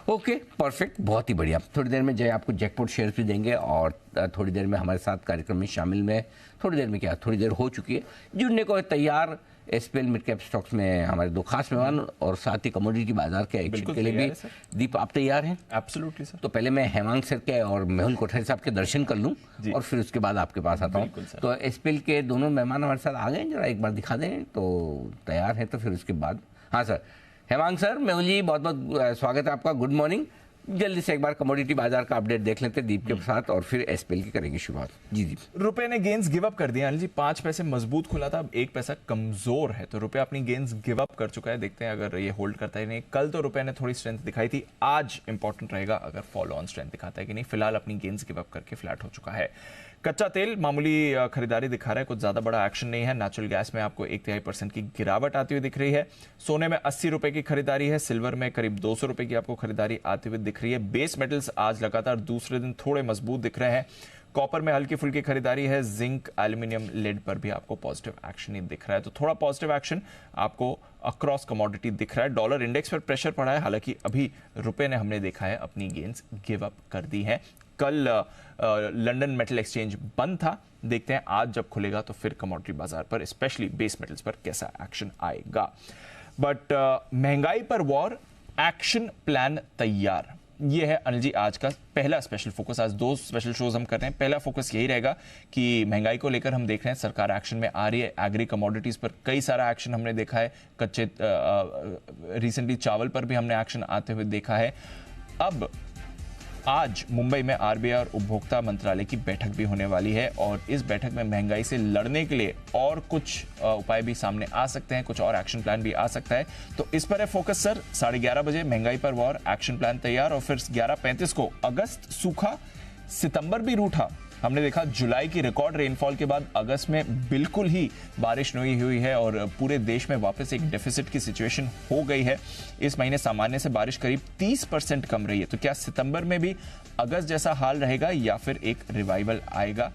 Okay, perfect, बहुत ही बढ़िया। थोड़ी देर में जय आपको जैकपॉट शेयर्स भी देंगे और थोड़ी देर में हमारे साथ कार्यक्रम में शामिल में, थोड़ी देर में क्या, थोड़ी देर हो चुकी है, जुड़ने को तैयार एसपीएल मिड कैप स्टॉक्स में हमारे दो खास मेहमान और साथ ही कमोडिटी बाजार के एक्शन के लिए भी। दीप, आप तैयार हैं? Absolutely sir. तो पहले मैं हेमांग सर के और मेहुल कोठारी साहब के दर्शन कर लूं और फिर उसके बाद आपके पास आता हूं। तो एसपीएल के दोनों मेहमान हमारे साथ आ गए, जरा एक बार दिखा दें तो तैयार है, तो फिर उसके बाद। हाँ सर, हेमांग सर, मेहुल जी, बहुत बहुत स्वागत है आपका, गुड मॉर्निंग। जल्दी से एक बार कमोडिटी बाजार का अपडेट देख लेते हैं दीप के साथ और फिर एसपीएल की करेंगे शुरुआत। जी दीप। रुपए ने गेंस गिव अप कर दिया अनिल जी, 5 पैसे मजबूत खुला था, अब 1 पैसा कमजोर है, तो रुपया अपनी गेंस गिव अप कर चुका है। देखते हैं अगर ये होल्ड करता है नहीं। कल तो रुपए ने थोड़ी स्ट्रेंथ दिखाई थी, आज इंपॉर्टेंट रहेगा अगर फॉलो ऑन स्ट्रेंथ दिखाता है कि नहीं। फिलहाल अपनी गेंस गिव अप करके फ्लैट हो चुका है। कच्चा तेल मामूली खरीदारी दिखा रहा है, कुछ ज्यादा बड़ा एक्शन नहीं है। नेचुरल गैस में आपको 1/3% की गिरावट आती हुई दिख रही है। सोने में 80 रुपए की खरीदारी है, सिल्वर में करीब 200 रुपए की आपको खरीदारी आती हुई दिख रही है। बेस मेटल्स आज लगातार दूसरे दिन थोड़े मजबूत दिख रहे हैं। कॉपर में हल्की फुल्की खरीदारी है। जिंक, एल्यूमिनियम, लेड पर भी आपको पॉजिटिव एक्शन ही दिख रहा है, तो थोड़ा पॉजिटिव एक्शन आपको अक्रॉस कमोडिटी दिख रहा है। डॉलर इंडेक्स पर प्रेशर पड़ा है, हालांकि अभी रुपए ने, हमने देखा है, अपनी गेंस गिव अप कर दी है। कल लंदन मेटल एक्सचेंज बंद था, देखते हैं आज जब खुलेगा तो फिर कमोडिटी बाजार पर, स्पेशली बेस मेटल्स पर कैसा एक्शन आएगा। बट महंगाई पर वॉर, एक्शन प्लान तैयार, ये है अनिल जी आज का पहला स्पेशल फोकस। आज 2 स्पेशल शोज हम कर रहे हैं। पहला फोकस यही रहेगा कि महंगाई को लेकर हम देख रहे हैं सरकार एक्शन में आ रही है। एग्री कमोडिटीज पर कई सारा एक्शन हमने देखा है, कच्चे रिसेंटली चावल पर भी हमने एक्शन आते हुए देखा है। अब आज मुंबई में आरबीआई और उपभोक्ता मंत्रालय की बैठक भी होने वाली है और इस बैठक में महंगाई से लड़ने के लिए और कुछ उपाय भी सामने आ सकते हैं, कुछ और एक्शन प्लान भी आ सकता है। तो इस पर है फोकस सर। 11:30 बजे महंगाई पर वॉर, एक्शन प्लान तैयार, और फिर 11:35 को अगस्त सूखा, सितंबर भी रूठा। हमने देखा जुलाई की रिकॉर्ड रेनफॉल के बाद अगस्त में बिल्कुल ही बारिश नहीं हुई है और पूरे देश में वापस एक डेफिसिट की सिचुएशन हो गई है। इस महीने सामान्य से बारिश करीब 30% कम रही है, तो क्या सितंबर में भी अगस्त जैसा हाल रहेगा या फिर एक रिवाइवल आएगा,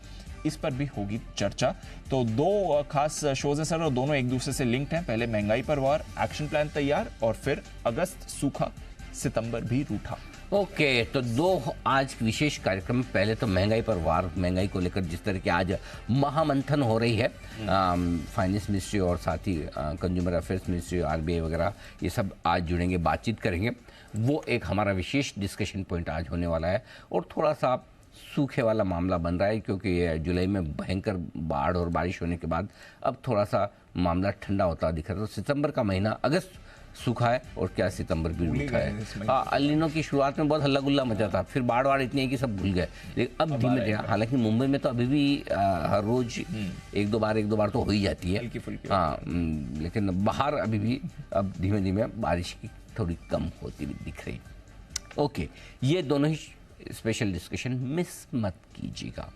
इस पर भी होगी चर्चा। तो 2 खास शोज हैं सर और दोनों एक दूसरे से लिंक्ड हैं। पहले महंगाई पर वार, एक्शन प्लान तैयार, और फिर अगस्त सूखा, सितंबर भी रूठा। ओके, तो 2 आज विशेष कार्यक्रम। पहले तो महंगाई पर वार, महंगाई को लेकर जिस तरह की आज महामंथन हो रही है, फाइनेंस मिनिस्ट्री और साथ ही कंज्यूमर अफेयर्स मिनिस्ट्री, आरबीआई वगैरह, ये सब आज जुड़ेंगे, बातचीत करेंगे। वो एक हमारा विशेष डिस्कशन पॉइंट आज होने वाला है। और थोड़ा सा सूखे वाला मामला बन रहा है क्योंकि जुलाई में भयंकर बाढ़ और बारिश होने के बाद अब थोड़ा सा मामला ठंडा होता दिख रहा है। तो सितंबर का महीना, अगस्त सूखा है और क्या सितंबर भी रूठा है। हाँ, अलिनो की शुरुआत में बहुत हल्ला गुल्ला मचा था, फिर बाढ़ इतनी है कि सब भूल गए, लेकिन अब धीमे धीमे, हालांकि मुंबई में तो अभी भी हर रोज एक दो बार तो हो ही जाती है। हाँ, लेकिन बाहर अभी भी अब धीमे धीमे बारिश की थोड़ी कम होती हुई दिख रही। ओके, ये दोनों ही स्पेशल डिस्कशन मिस मत कीजिएगा,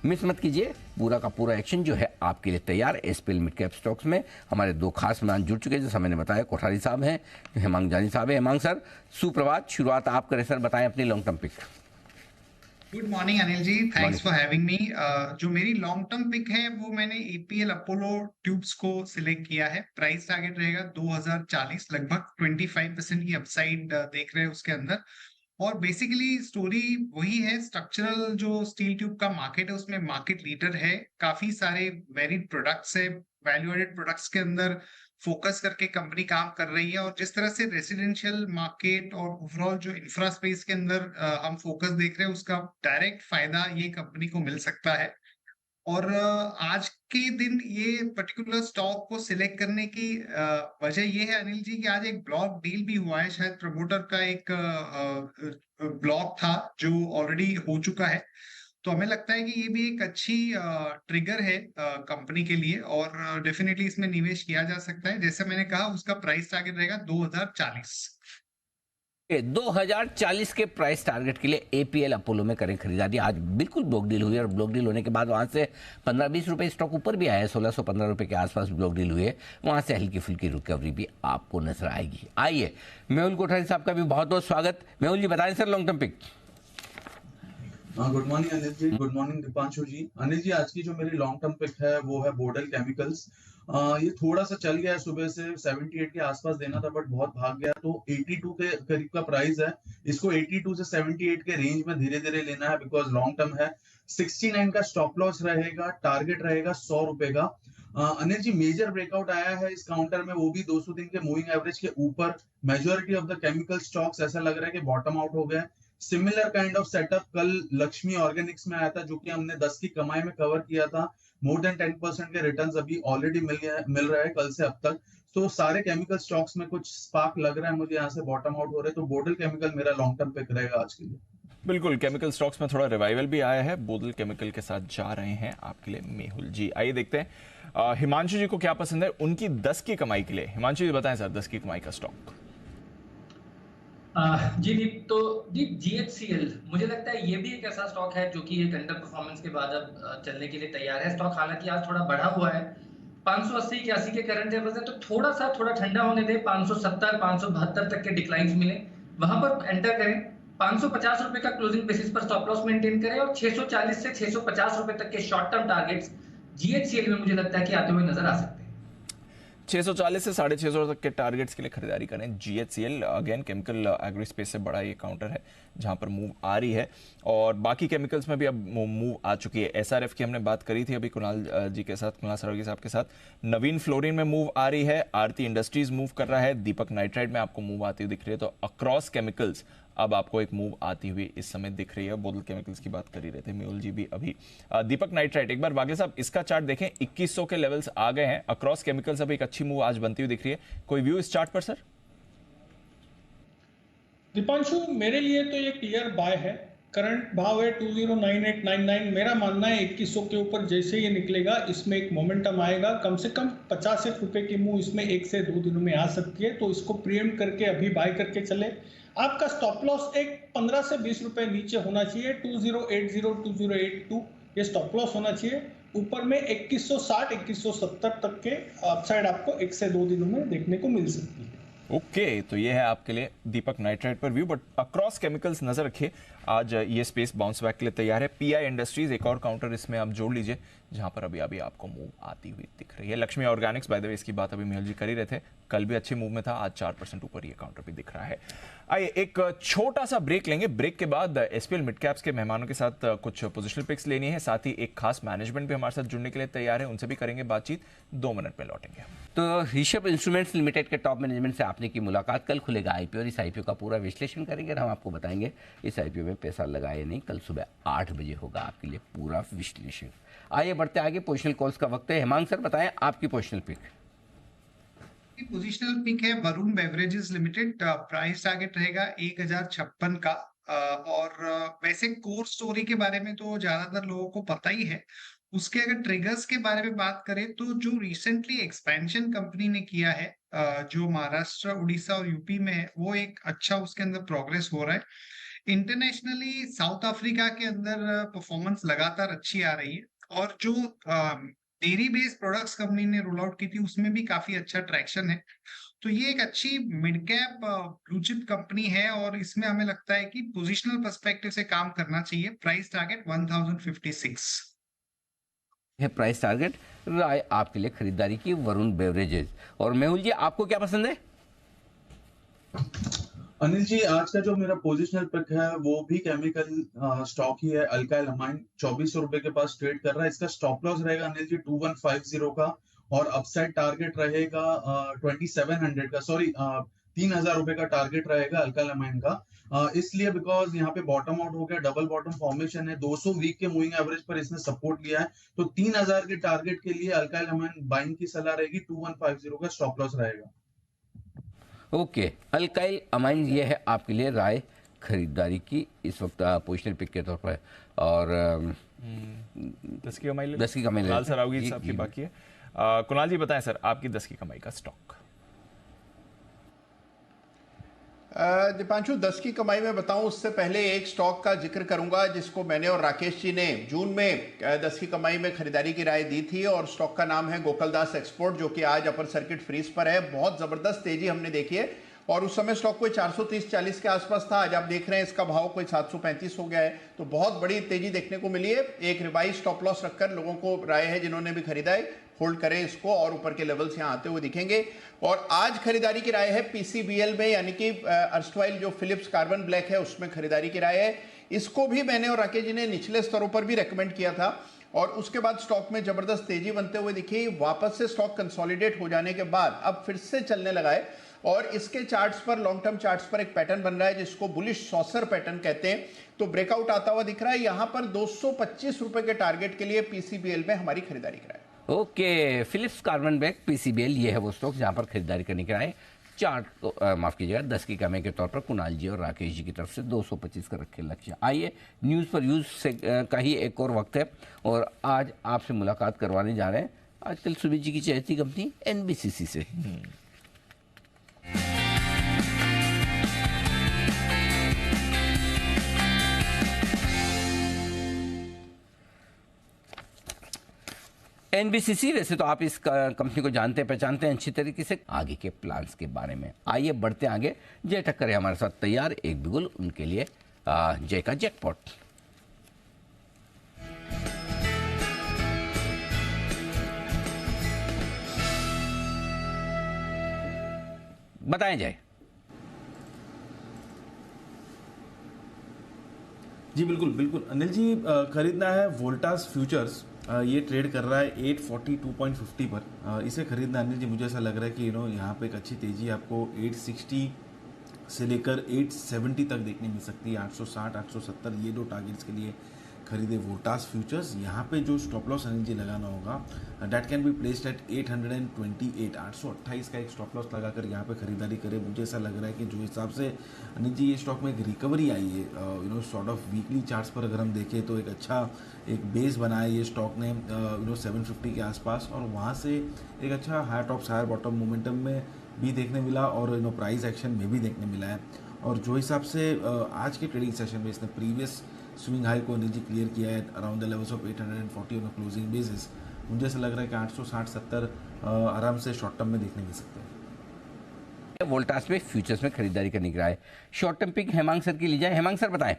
मिस मत कीजिए। पूरा का पूरा एक्शन जो है आपके लिए तैयार एसपीएल मिड कैप स्टॉक्स में। हमारे 2 खास मेहमान जुड़ चुके हैं, जैसा मैंने बताया, कोठारी साहब हैं, हेमांग जानी साहब हैं। हेमांग सर, सुप्रभात, शुरुआत आप करें सर, बताएं अपनी long term pick. Good morning Anil ji, thanks for having me. जो मेरी लॉन्ग टर्म पिक है वो मैंने एपीएल अपोलो ट्यूब्स को सिलेक्ट किया है। प्राइस टारगेट रहेगा 2040, लगभग 25% की अपसाइड देख रहे हैं उसके अंदर। और बेसिकली स्टोरी वही है, स्ट्रक्चरल जो स्टील ट्यूब का मार्केट है उसमें मार्केट लीडर है, काफी सारे वेरिड प्रोडक्ट्स है, वैल्यू एडेड प्रोडक्ट्स के अंदर फोकस करके कंपनी काम कर रही है। और जिस तरह से रेसिडेंशियल मार्केट और ओवरऑल जो इंफ्रा स्पेस के अंदर हम फोकस देख रहे हैं, उसका डायरेक्ट फायदा ये कंपनी को मिल सकता है। और आज के दिन ये पर्टिकुलर स्टॉक को सिलेक्ट करने की वजह ये है अनिल जी कि आज एक ब्लॉक डील भी हुआ है, शायद प्रमोटर का एक ब्लॉक था जो ऑलरेडी हो चुका है। तो हमें लगता है कि ये भी एक अच्छी ट्रिगर है कंपनी के लिए और डेफिनेटली इसमें निवेश किया जा सकता है। जैसे मैंने कहा, उसका प्राइस टारगेट रहेगा 2040। 2040 के प्राइस टारगेट के लिए एपीएल अपोलो में करें खरीदारी। आज बिल्कुल ब्लॉक डील हुई और ब्लॉक डील होने के बाद वहां से 15-20 रुपए स्टॉक ऊपर भी आया है, 1615 रुपए के आसपास ब्लॉक डील हुई है, वहां से हल्की फुल्की रिकवरी भी आपको नजर आएगी। आइए, मेहुल कोठारी साहब का भी बहुत बहुत स्वागत। मेहुल जी, बताएं sir long term pick. Good morning Anil ji, good morning Dipanshu ji. Anil ji, आज की जो मेरी लॉन्ग टर्म पिक है वो है बोर्डल केमिकल्स। ये थोड़ा सा चल गया है, सुबह से 78 के आसपास देना था बट बहुत भाग गया, तो 82 के करीब का प्राइस है। इसको 82 से 78 के रेंज में धीरे धीरे लेना है बिकॉज लॉन्ग टर्म है। 69 का स्टॉप लॉस रहेगा, टारगेट रहेगा 100 रुपए का। अनिल जी, मेजर ब्रेकआउट आया है इस काउंटर में, वो भी 200 दिन के मूविंग एवरेज के ऊपर। Majority of the chemical stocks ऐसा लग रहा है कि बॉटम आउट हो गए। सिमिलर काइंड ऑफ सेटअप कल लक्ष्मी ऑर्गेनिक्स में आया था, जो कि हमने 10 की कमाई में कवर किया था। मोर देन 10% के रिटर्न्स अभी ऑलरेडी मिल रहा है कल से अब तक। तो सारे केमिकल स्टॉक्स में कुछ स्पार्क लग रहा है मुझे, यहाँ से बॉटम आउट हो रहे हैं, तो बोडल केमिकल मेरा लॉन्ग टर्म पिक रहेगा आज के लिए। बिल्कुल, केमिकल स्टॉक्स में थोड़ा रिवाइवल भी आया है, बोदल केमिकल के साथ जा रहे हैं आपके लिए मेहुल जी। आइए देखते हैं हिमांशु जी को क्या पसंद है उनकी 10 की कमाई के लिए। हिमांशु जी बताएं सर, 10 की कमाई का स्टॉक। जी दीप, तो दीप GHCL मुझे लगता है ये भी एक ऐसा स्टॉक है जो कि एक अंडर परफॉर्मेंस के बाद अब चलने के लिए तैयार है। स्टॉक हालांकि आज थोड़ा बढ़ा हुआ है, 580-81 के करंट लेवल्स है, तो थोड़ा ठंडा होने दे, 570 572 तक के डिक्लाइंस मिले, वहां पर एंटर करें। 550 रुपए का क्लोजिंग बेसिस पर स्टॉप लॉस मेंटेन करें और 640 से 650 रुपए तक के शॉर्ट टर्म टारगेट्स GHCL में मुझे लगता है कि आते हुए नजर आ सकते हैं। 640 से 650 तक के टारगेट्स के लिए खरीदारी करें GHCL। Again chemical agri space से बड़ा ये काउंटर है जहां पर मूव आ रही है, और बाकी केमिकल्स में भी अब मूव आ चुकी है। SRF की हमने बात करी थी अभी कुणाल जी के साथ, कुणाल सरावगी साहब के साथ। नवीन फ्लोरिन में मूव आ रही है, आरती इंडस्ट्रीज मूव कर रहा है, दीपक नाइट्राइट में आपको मूव आती हुई दिख रही है। तो अक्रॉस केमिकल्स अब आपको एक मूव आती हुई इस समय दिख रही है। बोदल केमिकल्स की बात कर ही रहे थे मेहुल जी भी अभी। दीपक नाइट्राइट, एक बार बागले साहब इसका चार्ट देखें, 2100 के लेवल्स आ गए हैं। अक्रॉस केमिकल्स अब एक अच्छी मूव आज बनती हुई दिख रही है। कोई व्यू इस चार्ट पर सर? दीपांशु, मेरे लिए तो ये क्लियर बाय है। करंट भाव है 209899। मेरा मानना है 2100 के ऊपर जैसे ये निकलेगा इसमें एक मोमेंटम आएगा, कम से कम 50 रुपए की मूव इसमें 1 से 2 दिनों में आ सकती है, तो इसको प्रीएम्प्ट करके अभी बाय करके चले। आपका स्टॉप लॉस एक 15 से 20 रुपए नीचे होना चाहिए, 2080 2082 ये स्टॉप लॉस होना चाहिए। ऊपर में 2160 2170 तक के अपसाइड आपको 1 से 2 दिनों में देखने को मिल सकती है। ओके, तो ये है आपके लिए दीपक नाइट्राइट पर व्यू। बट अक्रॉस केमिकल्स नजर रखिए, आज ये स्पेस बाउंस बैक के लिए तैयार है। PI इंडस्ट्रीज एक और काउंटर इसमें आप जोड़ लीजिए जहां पर अभी आपको मूव आती हुई दिख रही है। Lakshmi Organics, by the way इसकी बात अभी मेहुल जी कर ही रहे थे, कल भी अच्छी मूव में था, आज 4% ऊपर ये काउंटर भी दिख रहा है। आइए एक छोटा सा ब्रेक लेंगे, ब्रेक के बाद SPL मिड कैप्स के मेहमानों के साथ कुछ पोजिशनल पिक्स लेनी है, साथ ही एक खास मैनेजमेंट भी हमारे साथ जुड़ने के लिए तैयार है, उनसे भी करेंगे बातचीत। 2 मिनट में लौटेंगे। तो ऋषभ इंस्ट्रूमेंट्स लिमिटेड के टॉप मैनेजमेंट से आपने की मुलाकात, कल खुलेगा IPO और इस IPO का पूरा विश्लेषण करेंगे और हम आपको बताएंगे इस IPO में पैसा लगाए नहीं। कल सुबह 8 बजे होगा आपके लिए पूरा विश्लेषण। आइए बढ़ते आगे, पोजिशनल कॉल्स का वक्त है। हेमांग सर बताएं आपकी पोजिशनल पिक। पोजिशनल पिक है Varun beverages limited, price target रहेगा 1056 का। और वैसे कोर स्टोरी के बारे में तो ज्यादातर लोगों को पता ही है। उसके अगर ट्रिगर्स के बारे में बात करें तो जो रिसेंटली एक्सपेंशन कंपनी ने किया है, जो महाराष्ट्र, उड़ीसा और यूपी में है, वो एक अच्छा उसके अंदर प्रोग्रेस हो रहा है। इंटरनेशनली साउथ अफ्रीका के अंदर परफॉर्मेंस लगातार अच्छी आ रही है, और जो डेयरी बेस्ड प्रोडक्ट्स कंपनी ने रोल आउट की थी उसमें भी काफी अच्छा ट्रैक्शन है। तो ये एक अच्छी mid cap blue chip company है और इसमें हमें लगता है कि पोजिशनल पर्सपेक्टिव से काम करना चाहिए। प्राइस टारगेट 1056 है। प्राइस टारगेट राय आपके लिए खरीदारी की वरुण बेवरेजेस। और मेहुल जी आपको क्या पसंद है? अनिल जी, आज का जो मेरा पोजिशनल पिक है वो भी केमिकल स्टॉक ही है। अल्काइल अमाइन 2400 रुपए के पास ट्रेड कर रहा है। इसका स्टॉप लॉस रहेगा अनिल जी 2150 का, और अपसाइड टारगेट रहेगा 2700 का, सॉरी 3000 रुपए का टारगेट रहेगा अल्काइल अमाइन का। इसलिए बिकॉज यहाँ पे बॉटम आउट हो गया, डबल बॉटम फॉर्मेशन है, 200 वीक के मूविंग एवरेज पर इसने सपोर्ट लिया है, तो 3000 के टारगेट के लिए अल्काइल अमाइन बाइंग की सलाह रहेगी। 2150 का स्टॉप लॉस रहेगा। ओके, अल्काइल अमाइन ये है आपके लिए राय खरीदारी की इस वक्त पोजिशनल पिक के तौर पर। और 10 की कमाई, 10 की कमाई कुणाल सरावगी साहब की बाकी है। कुणाल जी बताएं सर, आपकी 10 की कमाई का स्टॉक। दीपांशु, 10 की कमाई में बताऊं उससे पहले एक स्टॉक का जिक्र करूंगा जिसको मैंने और राकेश जी ने जून में 10 की कमाई में खरीदारी की राय दी थी, और स्टॉक का नाम है गोकुलदास एक्सपोर्ट, जो कि आज अपर सर्किट फ्रीज पर है। बहुत जबरदस्त तेजी हमने देखी है, और उस समय स्टॉक कोई 430-40 के आसपास था, आज आप देख रहे हैं इसका भाव कोई 735 हो गया है, तो बहुत बड़ी तेजी देखने को मिली है। एक रिवाइज स्टॉप लॉस रखकर लोगों को राय है जिन्होंने भी खरीदा है होल्ड करें इसको, और ऊपर के लेवल्स यहाँ आते हुए दिखेंगे। और आज खरीदारी की राय है पीसीबीएल में, यानी कि अर्स्टवाइल जो फिलिप्स कार्बन ब्लैक है उसमें खरीदारी की राय है। इसको भी मैंने और राकेश जी ने निचले स्तरों पर भी रेकमेंड किया था, और उसके बाद स्टॉक में जबरदस्त तेजी बनते हुए दिखी। वापस से स्टॉक कंसोलिडेट हो जाने के बाद अब फिर से चलने लगा है, और इसके चार्ट्स पर, लॉन्ग टर्म चार्ट्स पर एक पैटर्न बन रहा है जिसको बुलिश सॉसर पैटर्न कहते हैं। तो ब्रेकआउट आता हुआ दिख रहा है। यहां पर 225 रुपए के टारगेट के लिए पीसीबीएल में हमारी खरीदारी कराए। Okay, Phillips carbon black PCBL, ये है वो स्टॉक जहां पर खरीदारी करने के राय। चार्ट माफ कीजिएगा 10 की कमाई के तौर पर कुणाल जी और राकेश जी की तरफ से 225 का रखे लक्ष्य। आइए न्यूज़ पर यूज से का ही एक और वक्त है, और आज आपसे मुलाकात करवाने जा रहे हैं आजकल सुमित जी की चहेती कंपनी एनबीसीसी से। एनबीसीसी, वैसे तो आप इस कंपनी को जानते पहचानते हैं अच्छी तरीके से। आगे के प्लान्स के बारे में आइए बढ़ते आगे। जय ठक्कर है हमारे साथ तैयार, एक बिगुल उनके लिए जय का जैकपॉट। बताएं जय। जी बिल्कुल बिल्कुल अनिल जी, खरीदना है वोल्टास फ्यूचर्स। ये ट्रेड कर रहा है 842.50 पर। इसे खरीदना अनिल जी, मुझे ऐसा लग रहा है कि यहाँ पे एक अच्छी तेजी आपको 860 से लेकर 870 तक देखने मिल सकती है। 860 870 ये दो टारगेट्स के लिए खरीदे वोल्टास फ्यूचर्स। यहाँ पे जो स्टॉप लॉस अनिल जी लगाना होगा, that can be placed at 828। 828 का एक स्टॉप लॉस लगाकर यहाँ पे खरीदारी करें। मुझे ऐसा लग रहा है कि जो हिसाब से अनिल जी ये स्टॉक में एक रिकवरी आई है, सॉर्ट ऑफ वीकली चार्ट्स पर अगर हम देखें तो एक अच्छा एक बेस बनाया ये स्टॉक ने 750 के आसपास, और वहाँ से एक अच्छा higher tops higher bottom momentum में भी देखने मिला, और प्राइस एक्शन में भी देखने मिला है। और जो हिसाब से आज के ट्रेडिंग सेशन में इसने प्रीवियस स्विंग हाई को नीचे क्लियर किया है around the levels of 840 on closing basis, मुझे ऐसा लग रहा है कि 860-70 आराम से शॉर्ट टर्म में देखने मिल सकते हैं। वोल्टास में फ्यूचर्स में खरीदारी करने की राय। Short term pick Hemang sir की ली जाए। हेमांग सर बताएं।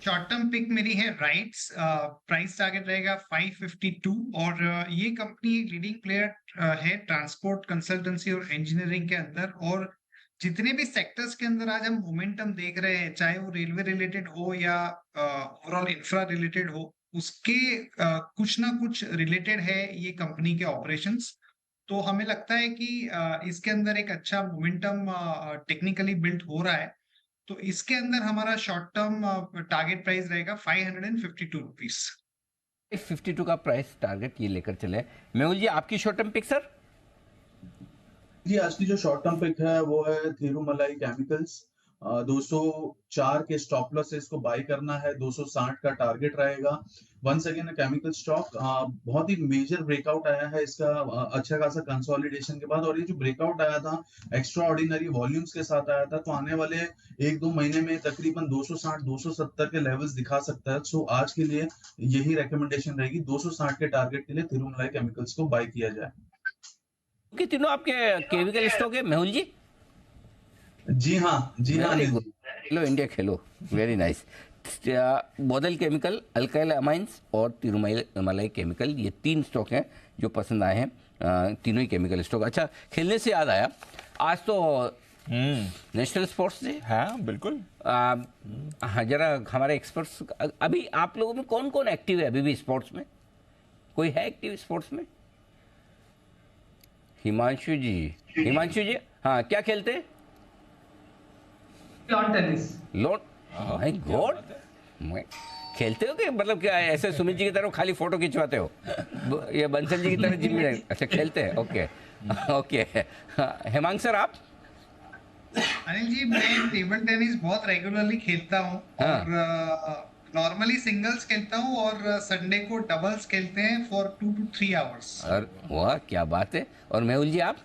शॉर्ट टर्म पिक मेरी है राइट्स, प्राइस टारगेट रहेगा 552, और ये कंपनी लीडिंग प्लेयर है ट्रांसपोर्ट, कंसल्टेंसी और इंजीनियरिंग के अंदर। और जितने भी सेक्टर्स के अंदर आज हम मोमेंटम देख रहे हैं, चाहे वो रेलवे रिलेटेड हो या ओवरऑल इंफ्रा रिलेटेड हो, उसके कुछ ना कुछ रिलेटेड है ये कंपनी के ऑपरेशंस। तो हमें लगता है कि इसके अंदर एक अच्छा मोमेंटम टेक्निकली बिल्ड हो रहा है। तो इसके अंदर हमारा शॉर्ट टर्म टारगेट प्राइस रहेगा 552 रुपीज। 52 का प्राइस टारगेट ये लेकर चले। मेहुल जी आपकी शॉर्ट टर्म पिक सर। जी आज की जो शॉर्ट टर्म पिक है वो है थिरुमलाई केमिकल्स। 204 के स्टॉप लॉस से इसको बाय करना है, 260 का टारगेट रहेगा। वंस अगेन केमिकल स्टॉक बहुत ही मेजर ब्रेकआउट आया है इसका अच्छा खासा कंसोलिडेशन के बाद, और ये जो ब्रेकआउट आया था एक्स्ट्रा ऑर्डिनरी वॉल्यूम्स के साथ आया था, तो आने वाले 1-2 महीने में तकरीबन 260-270 के लेवल्स दिखा सकता है। सो आज के लिए यही रिकमेंडेशन रहेगी, 260 के टारगेट के लिए थिरुमलाई केमिकल्स को बाय किया जाए। तीनों आपके केमिकल स्टॉक है मेहुल जी? जी हाँ खेलो इंडिया खेलो, very nice. Bodal chemical, alkyl amines और तिरुमलाई केमिकल, ये 3 स्टॉक हैं जो पसंद आए हैं, तीनों ही केमिकल स्टॉक। अच्छा, खेलने से याद आया, आज तो नेशनल स्पोर्ट्स डे। हाँ बिल्कुल। हाँ जरा हमारे एक्सपर्ट्स, अभी आप लोगों में कौन कौन एक्टिव है अभी भी स्पोर्ट्स में? कोई है एक्टिव स्पोर्ट्स में? हिमांशु जी हाँ, क्या खेलते हैं? Lawn tennis. Lawn, my God, खेलते हो कि मतलब क्या ऐसे सुमित जी की तरह खाली फोटो खिंचवाते हो? ये बंसल जी की तरह जिम में? अच्छा खेलते हैं, ओके। हेमांग सर आप? अनिल जी मैं टेबल टेनिस बहुत रेगुलरली खेलता हूँ, और नॉर्मली सिंगल्स खेलता हूँ, और संडे को डबल्स खेलते हैं फॉर 2 to 3 आवर्स। वाह क्या बात है। और मेहुल जी आप?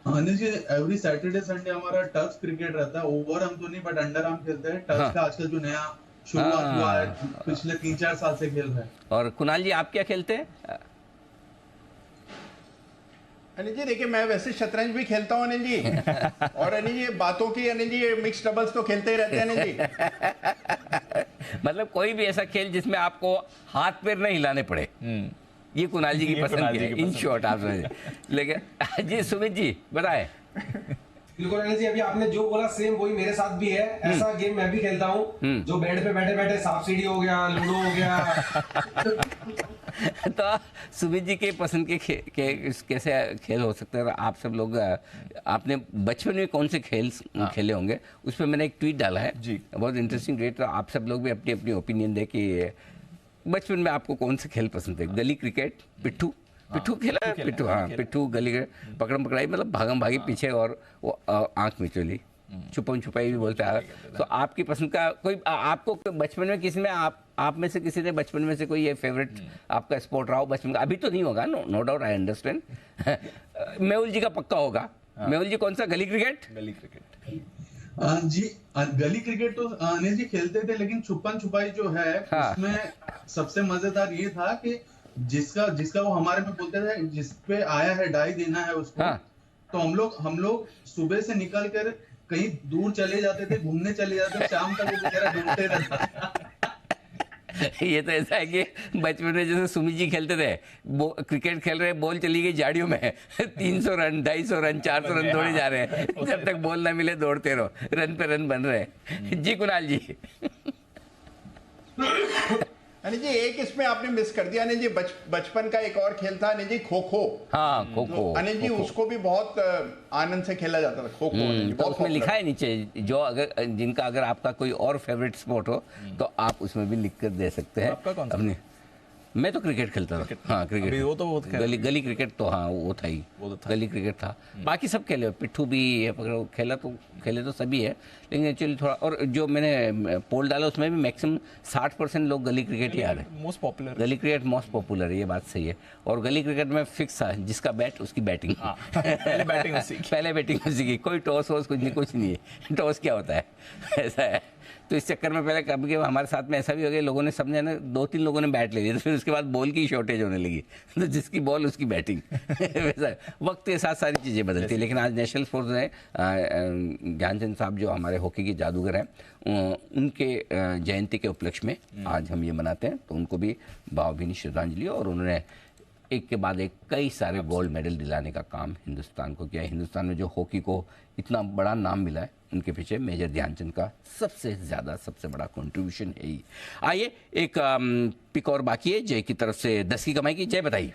Anil ji every Saturday Sunday हमारा टच क्रिकेट रहता है, ओवर हम तो नहीं बट अंडर आर्म खेलते हैं। टच का आजकल जो नया शुरुआत हुआ है, पिछले 3-4 साल से खेल रहे हैं। और कुणाल जी आप क्या खेलते हैं? अनिल जी देखिए, मैं वैसे शतरंज भी खेलता हूँ अनिल जी। और अनिल जी बातों की, अनिल जी मिक्स डबल्स तो खेलते ही रहते हैं अनिल जी। मतलब कोई भी ऐसा खेल जिसमें आपको हाथ पैर नहीं हिलाने पड़े, ये कुणाल जी की पसंद है इन शॉर्ट आप समझे। लेकिन जी सुमित जी बताएं। बिल्कुल अनिल जी, अभी आपने जो बोला सेम वही मेरे साथ भी है। ऐसा गेम मैं भी खेलता हूँ, जो बेड पे बैठे बैठे सांप सीढ़ी हो गया, लूडो हो गया। तो सुमित जी के पसंद के कैसे खेल हो सकते हैं? आप सब लोग आपने बचपन में कौन से खेल खेले होंगे, उस पर मैंने एक ट्वीट डाला है जी। बहुत इंटरेस्टिंग ट्वीट। तो आप सब लोग भी अपनी अपनी ओपिनियन दे कि बचपन में आपको कौन से खेल पसंद थे। गली क्रिकेट, पिट्ठू खेला है? पिट्ठू, हाँ पिट्ठू, गली क्रिकेट, पकड़म पकड़ाई, मतलब भागम भागी पीछे, और वो आंख मिचोली, छुपम छुपाई भी बोलते हैं। तो आपकी पसंद का कोई आपको बचपन में किसी में आप में से किसी ने बचपन में से कोई ये फेवरेट आपका स्पोर्ट रहा हो बचपन का? अभी तो नहीं होगा, no doubt, I understand. Mehul ji का पक्का होगा। मेहुल जी कौन सा? गली क्रिकेट। गली क्रिकेट जी, गली क्रिकेट तो अनिल जी खेलते थे, लेकिन छुपन छुपाई जो है उसमें सबसे मजेदार ये था कि जिसका वो हमारे में बोलते थे, जिस पे आया है डाई देना है उसको। तो हम लोग सुबह से निकल कर कहीं दूर चले जाते थे, घूमने चले जाते थे, शाम तक वो बेचारा ढूंढते रहता। ये तो ऐसा है कि बचपन में जैसे सुमित जी खेलते थे, क्रिकेट खेल रहे, बॉल चली गई झाड़ियों में, 300 रन, 250 रन, 400 रन दौड़े जा रहे हैं, जब तक बॉल ना मिले दौड़ते रहो, रन पे रन बन रहे हैं। जी कुणाल जी। अनिल जी एक इसमें आपने मिस कर दिया अनिल जी, बचपन का एक और खेल था अनिल जी, खो खो। हाँ खो खो अनिल जी उसको भी बहुत आनंद से खेला जाता था, खो खो। तो उसमें लिखा है नीचे, जो जिनका अगर आपका कोई और फेवरेट स्पोर्ट हो तो आप उसमें भी लिख कर दे सकते हैं। आपका कौन सा? अपने मैं तो क्रिकेट खेलता था। हाँ क्रिकेट, अभी वो तो बहुत गली क्रिकेट तो, हाँ वो था ही, गली क्रिकेट था। बाकी सब खेले, पिट्ठू भी खेले तो सभी है, लेकिन एक्चुअली थोड़ा, और जो मैंने पोल डाला उसमें भी मैक्सिमम 60% लोग गली क्रिकेट ही आ रहे हैं। मोस्ट पॉपुलर गली क्रिकेट मोस्ट पॉपुलर है, ये बात सही है। और गली क्रिकेट में फिक्स है, जिसका बैट उसकी बैटिंग। पहले बैटिंग उसी की। पहले बैटिंग उसी की, कोई टॉस वॉस कुछ नहीं है। टॉस क्या होता है, ऐसा है। तो इस चक्कर में पहले कभी हमारे साथ में ऐसा भी हो गया, लोगों ने, सबने ना 2-3 लोगों ने बैट ले लिया, तो फिर उसके बाद बॉल की शॉर्टेज होने लगी, तो जिसकी बॉल उसकी बैटिंग। वैसा वक्त के साथ सारी चीज़ें बदलती है। लेकिन आज नेशनल स्पोर्ट्स में ध्यानचंद साहब जो हमारे हॉकी के जादूगर हैं, उनके जयंती के उपलक्ष्य में आज हम ये मनाते हैं, तो उनको भी भावभीनी श्रद्धांजलि। और उन्होंने एक के बाद एक कई सारे गोल्ड मेडल दिलाने का काम हिंदुस्तान को किया है। हिंदुस्तान में जो हॉकी को इतना बड़ा नाम मिला है, उनके पीछे मेजर ध्यानचंद का सबसे बड़ा कंट्रीब्यूशन है ही। आइए एक पिक और बाकी है जय की तरफ से 10 की कमाई की। जय बताइए।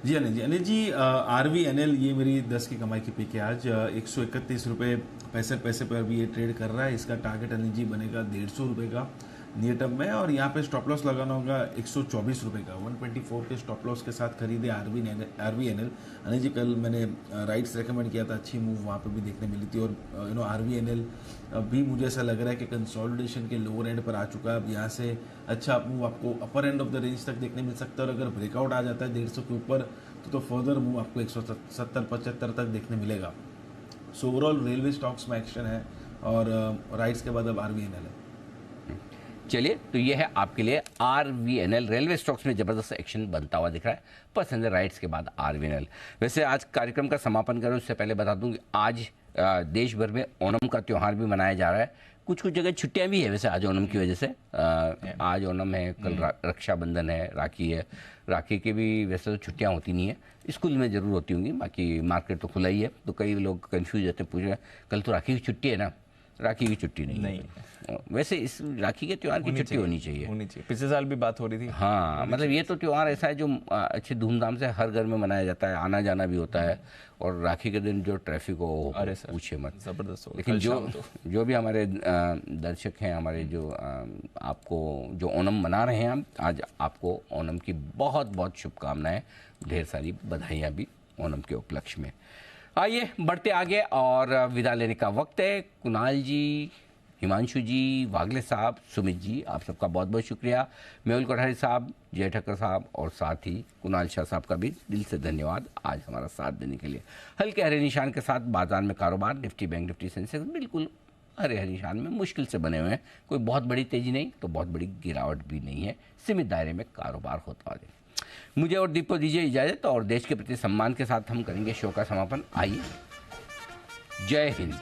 जी अनिल जी, RVNL ये मेरी 10 की कमाई की पिक है आज। 131 रुपये 65 पैसे पर भी ये ट्रेड कर रहा है। इसका टारगेट अनिल जी बनेगा 150 रुपये का नियर टर्म में, और यहाँ पे स्टॉप लॉस लगाना होगा 124 रुपये का। 124 के स्टॉप लॉस के साथ खरीदे RVNL। अनिल जी कल मैंने राइट्स रेकमेंड किया था, अच्छी मूव वहाँ पे भी देखने मिली थी। और RVNL भी मुझे ऐसा लग रहा है कि कंसोलिडेशन के लोअर एंड पर आ चुका है। अब यहाँ से अच्छा मूव आपको अपर एंड ऑफ द रेंज तक देखने मिल सकता है, और अगर ब्रेकआउट आ जाता है 150 के ऊपर तो फर्दर मूव आपको 170-75 तक देखने मिलेगा। सो ओवरऑल रेलवे स्टॉक्स में एक्शन है, और राइट्स के बाद अब RVNL है। चलिए, तो ये है आपके लिए RVNL। रेलवे स्टॉक्स में जबरदस्त एक्शन बनता हुआ दिख रहा है, पसंद है राइट्स के बाद RVNL। वैसे आज कार्यक्रम का समापन करें उससे पहले बता दूं कि आज देश भर में ओणम का त्यौहार भी मनाया जा रहा है। कुछ जगह छुट्टियां भी है वैसे आज ओणम की वजह से। आज ओणम है, कल रक्षाबंधन है, राखी है। राखी की भी वैसे तो छुट्टियां होती नहीं है, स्कूल में ज़रूर होती होंगी, बाकी मार्केट तो खुला ही है। तो कई लोग कन्फ्यूज रहते हैं, पूछ रहे हैं कल तो राखी की छुट्टी है ना? राखी की छुट्टी नहीं है। वैसे इस राखी के त्यौहार की छुट्टी होनी चाहिए। पिछले साल भी बात हो रही थी। हाँ, मतलब ये तो त्यौहार ऐसा है जो अच्छे धूमधाम से हर घर में मनाया जाता है, आना जाना भी होता है। और राखी के दिन जो ट्रैफिक हो, पूछे मत, जबरदस्त हो। लेकिन जो भी हमारे दर्शक हैं, हमारे जो आपको जो ओणम मना रहे हैं, आज आपको ओणम की बहुत बहुत शुभकामनाएं, ढेर सारी बधाइयाँ भी ओणम के उपलक्ष्य में। आइए बढ़ते आगे और विदा लेने का वक्त है। कुणाल जी, हिमांशु जी, वागले साहब, सुमित जी, आप सबका बहुत बहुत शुक्रिया। मेहुल कोठारी साहब, जय ठक्कर साहब, और साथ ही कुणाल शाह साहब का भी दिल से धन्यवाद आज हमारा साथ देने के लिए। हल्के हरे निशान के साथ बाजार में कारोबार, निफ्टी बैंक निफ्टी सेंसेक्स बिल्कुल हरे हरे निशान में मुश्किल से बने हुए हैं। कोई बहुत बड़ी तेजी नहीं तो बहुत बड़ी गिरावट भी नहीं है, सीमित दायरे में कारोबार होता है। मुझे और दीप को दीजिए इजाजत और देश के प्रति सम्मान के साथ हम करेंगे शो का समापन। आइए, जय हिंद।